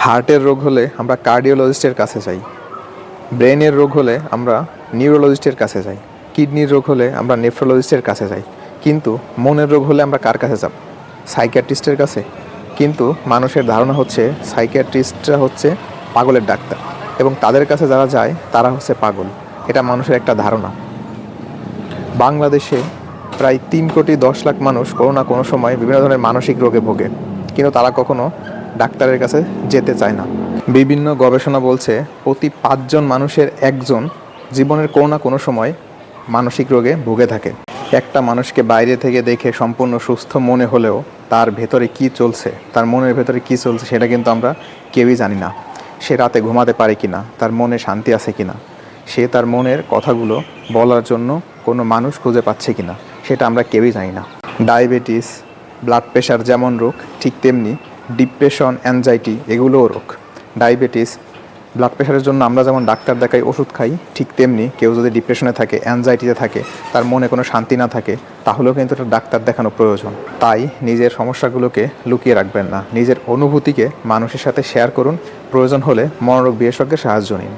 হার্টের রোগ হলে আমরা কার্ডিওলজিস্টের কাছে যাই, ব্রেনের রোগ হলে আমরা নিউরোলজিস্টের কাছে যাই, কিডনির রোগ হলে আমরা নেফ্রোলজিস্টের কাছে যাই। কিন্তু মনের রোগ হলে আমরা কার কাছে যাব? সাইকিয়াট্রিস্টের কাছে। কিন্তু মানুষের ধারণা হচ্ছে সাইকিয়াট্রিস্টরা হচ্ছে পাগলের ডাক্তার এবং তাদের কাছে যারা যায় তারা হচ্ছে পাগল। এটা মানুষের একটা ধারণা। বাংলাদেশে প্রায় 3,10,00,000 মানুষ কোনো না কোনো সময় বিভিন্ন ধরনের মানসিক রোগে ভোগে, কিন্তু তারা কখনো ডাক্তারের কাছে যেতে চায় না। বিভিন্ন গবেষণা বলছে প্রতি 5 জন মানুষের একজন জীবনের কোনো না কোনো সময় মানসিক রোগে ভুগে থাকে। একটা মানুষকে বাইরে থেকে দেখে সম্পূর্ণ সুস্থ মনে হলেও তার ভেতরে কি চলছে, তার মনের ভেতরে কি চলছে সেটা কিন্তু আমরা কেউই জানি না। সে রাতে ঘুমাতে পারে কিনা, তার মনে শান্তি আছে কিনা, সে তার মনের কথাগুলো বলার জন্য কোনো মানুষ খুঁজে পাচ্ছে কিনা সেটা আমরা কেউই জানি না। ডায়াবেটিস, ব্লাড প্রেশার যেমন রোগ, ঠিক তেমনি ডিপ্রেশন, অ্যাংজাইটি এগুলোও রোগ। ডায়াবেটিস, ব্লাড প্রেশারের জন্য আমরা যেমন ডাক্তার দেখাই, ওষুধ খাই, ঠিক তেমনি কেউ যদি ডিপ্রেশনে থাকে, অ্যাংজাইটিতে থাকে, তার মনে কোনো শান্তি না থাকে, তাহলেও কিন্তু একটা ডাক্তার দেখানো প্রয়োজন। তাই নিজের সমস্যাগুলোকে লুকিয়ে রাখবেন না, নিজের অনুভূতিকে মানুষের সাথে শেয়ার করুন, প্রয়োজন হলে মনোরোগ বিশেষজ্ঞের সাহায্য নিন।